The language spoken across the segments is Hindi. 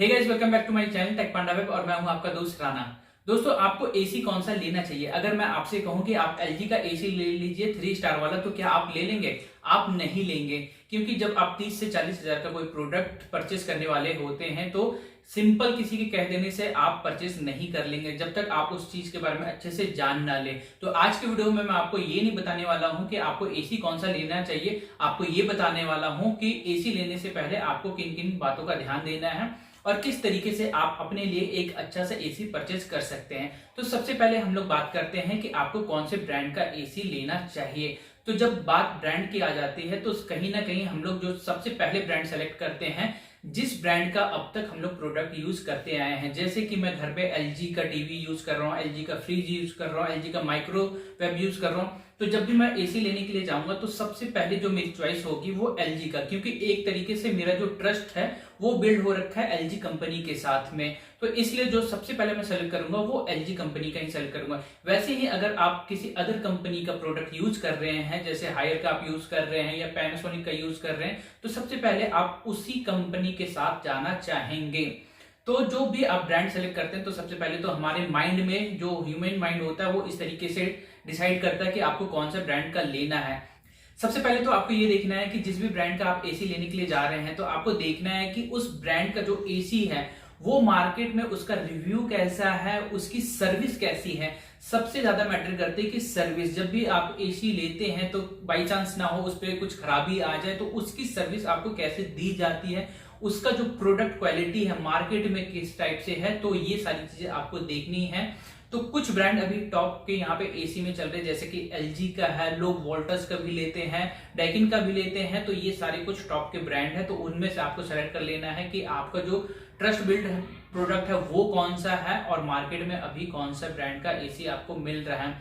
Hey guys, welcome back to my channel Tech Panda Web और मैं हूं आपका दोस्त राना। दोस्तों, आपको एसी कौन सा लेना चाहिए? अगर मैं आपसे कहूं कि आप एलजी का एसी ले लीजिए 3 स्टार वाला, तो क्या आप ले लेंगे? आप नहीं लेंगे, क्योंकि जब आप 30 से 40 हजार का कोई प्रोडक्ट परचेस करने वाले होते हैं तो सिंपल किसी के कह देने से आप परचेस नहीं कर लेंगे जब तक आप उस चीज के बारे में अच्छे से जान ना ले। तो आज के वीडियो में मैं आपको ये नहीं बताने वाला हूं कि आपको एसी कौन सा लेना चाहिए, आपको ये बताने वाला हूं कि एसी लेने से पहले आपको किन किन बातों का ध्यान देना है और किस तरीके से आप अपने लिए एक अच्छा सा एसी परचेज कर सकते हैं। तो सबसे पहले हम लोग बात करते हैं कि आपको कौन से ब्रांड का एसी लेना चाहिए। तो जब बात ब्रांड की आ जाती है तो कहीं ना कहीं हम लोग जो सबसे पहले ब्रांड सेलेक्ट करते हैं, जिस ब्रांड का अब तक हम लोग प्रोडक्ट यूज करते आए हैं। जैसे कि मैं घर पे एलजी का टीवी यूज कर रहा हूँ, एलजी का फ्रिज यूज कर रहा हूँ, एलजी का माइक्रोवेव यूज कर रहा हूँ। तो जब भी मैं एसी लेने के लिए जाऊंगा तो सबसे पहले जो मेरी चॉइस होगी वो एलजी का, क्योंकि एक तरीके से मेरा जो ट्रस्ट है वो बिल्ड हो रखा है एलजी कंपनी के साथ में। तो इसलिए जो सबसे पहले मैं सेलेक्ट करूंगा वो एलजी कंपनी का ही सेलेक्ट करूंगा। वैसे ही अगर आप किसी अदर कंपनी का प्रोडक्ट यूज कर रहे हैं, जैसे हायर का आप यूज कर रहे हैं या पैनासोनिक का यूज कर रहे हैं, तो सबसे पहले आप उसी कंपनी के साथ जाना चाहेंगे। तो जो भी आप ब्रांड सेलेक्ट करते हैं तो सबसे पहले तो हमारे माइंड में जो ह्यूमन माइंड होता है वो इस तरीके से डिसाइड करता है कि आपको कौन सा ब्रांड का लेना है। सबसे पहले तो आपको ये देखना है कि जिस भी ब्रांड का आप एसी लेने के लिए जा रहे हैं तो आपको देखना है कि उस ब्रांड का जो एसी है वो मार्केट में उसका रिव्यू कैसा है, उसकी सर्विस कैसी है। सबसे ज्यादा मैटर करती है कि सर्विस। जब भी आप एसी लेते हैं तो बाई चांस ना हो उस पर कुछ खराबी आ जाए तो उसकी सर्विस आपको कैसे दी जाती है, उसका जो प्रोडक्ट क्वालिटी है मार्केट में किस टाइप से है, तो ये सारी चीजें आपको देखनी है। तो कुछ ब्रांड अभी टॉप के यहाँ पे एसी में चल रहे हैं, जैसे कि एलजी का है, लोग वोल्टस का भी लेते हैं, डाइकिन का भी लेते हैं। तो ये सारे कुछ टॉप के ब्रांड है, तो उनमें से आपको सेलेक्ट कर लेना है कि आपका जो ट्रस्ट बिल्ड प्रोडक्ट है वो कौन सा है और मार्केट में अभी कौन सा ब्रांड का एसी आपको मिल रहा है।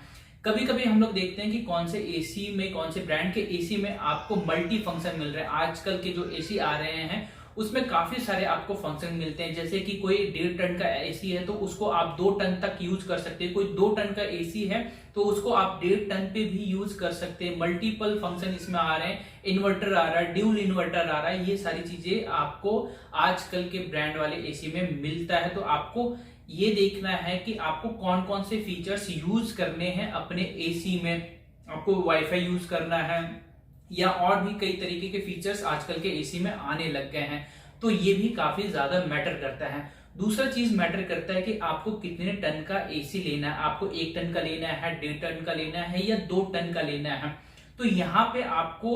कभी कभी हम लोग देखते हैं कि कौन से एसी में, कौन से ब्रांड के एसी में आपको मल्टी फंक्शन मिल रहे हैं। आजकल के जो एसी आ रहे हैं उसमें काफी सारे आपको फंक्शन मिलते हैं। जैसे कि कोई 1.5 टन का एसी है तो उसको आप 2 टन तक यूज कर सकते हैं। कोई 2 टन का एसी है तो उसको आप 1.5 टन पे भी यूज कर सकते हैं। मल्टीपल फंक्शन इसमें आ रहे हैं, इन्वर्टर आ रहा है, ड्यूल इन्वर्टर आ रहा है। ये सारी चीजें आपको आजकल के ब्रांड वाले एसी में मिलता है। तो आपको ये देखना है कि आपको कौन कौन से फीचर्स यूज करने हैं अपने एसी में। आपको वाईफाई यूज करना है या और भी कई तरीके के फीचर्स आजकल के एसी में आने लग गए हैं, तो ये भी काफी ज्यादा मैटर करता है। दूसरा चीज मैटर करता है कि आपको कितने टन का एसी लेना है। आपको 1 टन का लेना है, 1.5 टन का लेना है या 2 टन का लेना है। तो यहाँ पे आपको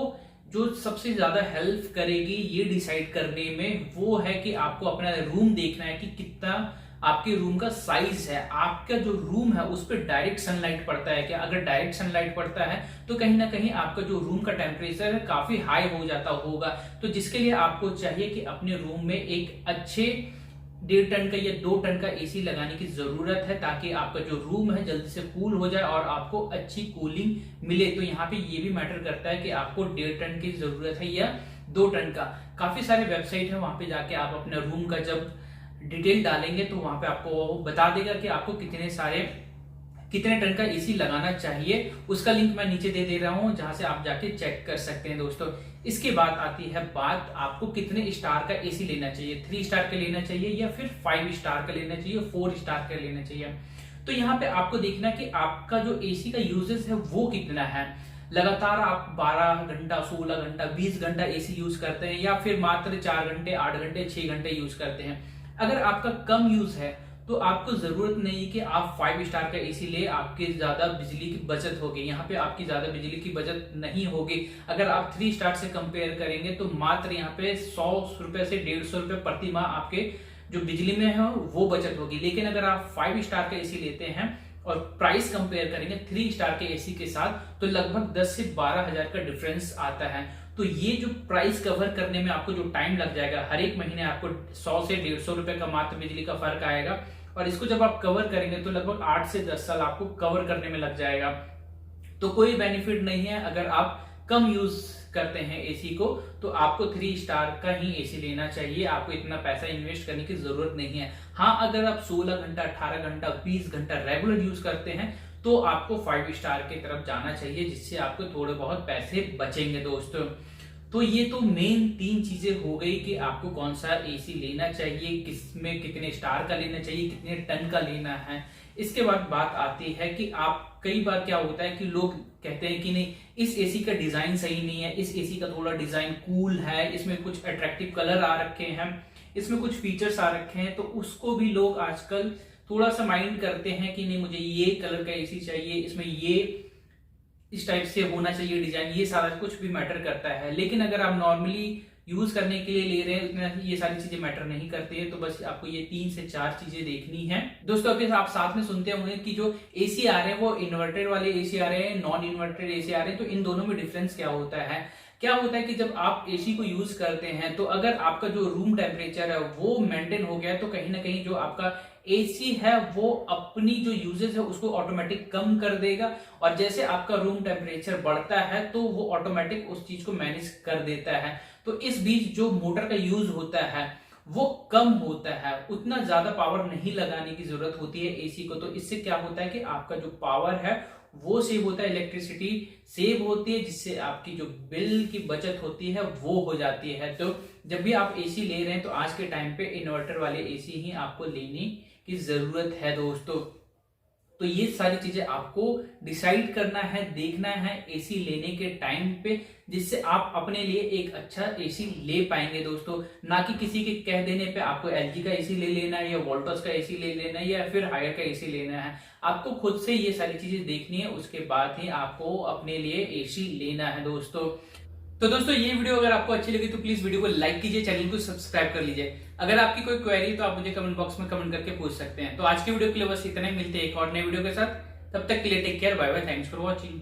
जो सबसे ज्यादा हेल्प करेगी ये डिसाइड करने में वो है कि आपको अपना रूम देखना है कि कितना आपके रूम का साइज है। आपका जो रूम है उस पर डायरेक्ट सनलाइट पड़ता है क्या? अगर डायरेक्ट सनलाइट पड़ता है तो कहीं ना कहीं आपका जो रूम का टेम्परेचर है काफी हाई हो जाता होगा। तो जिसके लिए आपको चाहिए कि अपने रूम में एक अच्छे 1.5 टन का या 2 टन का एसी लगाने की जरूरत है, ताकि आपका जो रूम है जल्दी से कूल हो जाए और आपको अच्छी कूलिंग मिले। तो यहाँ पे ये भी मैटर करता है कि आपको 1.5 टन की जरूरत है या 2 टन का। काफी सारे वेबसाइट है, वहां पे जाके आप अपने रूम का जब डिटेल डालेंगे तो वहां पे आपको बता देगा कि आपको कितने टन का एसी लगाना चाहिए। उसका लिंक मैं नीचे दे रहा हूं, जहां से आप जाके चेक कर सकते हैं दोस्तों। इसके बाद आती है बात, आपको कितने स्टार का एसी लेना चाहिए। 3 स्टार का लेना चाहिए या फिर 5 स्टार का लेना चाहिए, 4 स्टार का लेना चाहिए। तो यहाँ पे आपको देखना कि आपका जो एसी का यूजेस है वो कितना है। लगातार आप 12 घंटा, 16 घंटा, 20 घंटा एसी यूज करते हैं या फिर मात्र 4 घंटे, 8 घंटे, 6 घंटे यूज करते हैं। अगर आपका कम यूज है तो आपको जरूरत नहीं कि आप 5 स्टार का एसी ले, आपके ज्यादा बिजली की बचत होगी। यहाँ पे आपकी ज्यादा बिजली की बचत नहीं होगी। अगर आप 3 स्टार से कंपेयर करेंगे तो मात्र यहाँ पे 100 रुपए से 150 रुपए प्रति माह आपके जो बिजली में है वो बचत होगी। लेकिन अगर आप 5 स्टार का एसी लेते हैं और प्राइस कंपेयर करेंगे 3 स्टार के एसी के साथ तो लगभग 10 से 12 हजार का डिफरेंस आता है। तो ये जो प्राइस कवर करने में आपको जो टाइम लग जाएगा, हर एक महीने आपको 100 से 150 रुपए का मात्र बिजली का फर्क आएगा और इसको जब आप कवर करेंगे तो लगभग 8 से 10 साल आपको कवर करने में लग जाएगा। तो कोई बेनिफिट नहीं है अगर आप कम यूज करते हैं एसी को, तो आपको 3 स्टार का ही एसी लेना चाहिए। आपको इतना पैसा इन्वेस्ट करने की जरूरत नहीं है। हाँ, अगर आप 16 घंटा, 18 घंटा, 20 घंटा रेगुलर यूज करते हैं तो आपको 5 स्टार की तरफ जाना चाहिए, जिससे आपको थोड़े बहुत पैसे बचेंगे दोस्तों। तो ये तो मेन 3 चीजें हो गई कि आपको कौन सा एसी लेना चाहिए, किसमें कितने स्टार का लेना चाहिए, कितने टन का लेना है। इसके बाद बात आती है कि आप, कई बार क्या होता है कि लोग कहते हैं कि नहीं इस एसी का डिजाइन सही नहीं है, इस एसी का थोड़ा डिजाइन कूल है, इसमें कुछ अट्रैक्टिव कलर आ रखे हैं, इसमें कुछ फीचर्स आ रखे हैं, तो उसको भी लोग आजकल थोड़ा सा माइंड करते हैं कि नहीं मुझे ये कलर का एसी चाहिए, इसमें ये इस टाइप से होना चाहिए डिजाइन, ये सारा कुछ भी मैटर करता है। लेकिन अगर आप नॉर्मली यूज करने के लिए ले रहे हैं उतना ये सारी चीजें मैटर नहीं करती है। तो बस आपको ये 3 से 4 चीजें देखनी है। दोस्तों अभी आप साथ में सुनते होंगे कि जो एसी आ रहे हैं वो इन्वर्टेड वाले एसी आ रहे हैं, नॉन इन्वर्टेड एसी आ रहे हैं। तो इन दोनों में डिफरेंस क्या होता है? क्या होता है कि जब आप एसी को यूज करते हैं तो अगर आपका जो रूम टेम्परेचर है वो मेंटेन हो गया तो कहीं ना कहीं जो आपका एसी है वो अपनी जो यूजेस है उसको ऑटोमेटिक कम कर देगा, और जैसे आपका रूम टेम्परेचर बढ़ता है तो वो ऑटोमेटिक उस चीज को मैनेज कर देता है। तो इस बीच जो मोटर का यूज होता है वो कम होता है, उतना ज्यादा पावर नहीं लगाने की जरूरत होती है एसी को। तो इससे क्या होता है कि आपका जो पावर है वो सेव होता है, इलेक्ट्रिसिटी सेव होती है, जिससे आपकी जो बिल की बचत होती है वो हो जाती है। तो जब भी आप एसी ले रहे हैं तो आज के टाइम पे इन्वर्टर वाले एसी ही आपको लेने की जरूरत है दोस्तों। तो ये सारी चीजें आपको डिसाइड करना है, देखना है एसी लेने के टाइम पे, जिससे आप अपने लिए एक अच्छा एसी ले पाएंगे दोस्तों। ना कि किसी के कह देने पे आपको एलजी का एसी ले लेना है या वोल्टस का एसी ले लेना है या फिर हायर का एसी लेना है। आपको खुद से ये सारी चीजें देखनी है, उसके बाद ही आपको अपने लिए एसी लेना है दोस्तों। तो दोस्तों ये वीडियो अगर आपको अच्छी लगी तो प्लीज वीडियो को लाइक कीजिए, चैनल को सब्सक्राइब कर लीजिए। अगर आपकी कोई क्वेरी तो आप मुझे कमेंट बॉक्स में कमेंट करके पूछ सकते हैं। तो आज की वीडियो के लिए बस इतना ही, मिलते हैं एक और नए वीडियो के साथ। तब तक के लिए take care, bye bye, thanks for watching.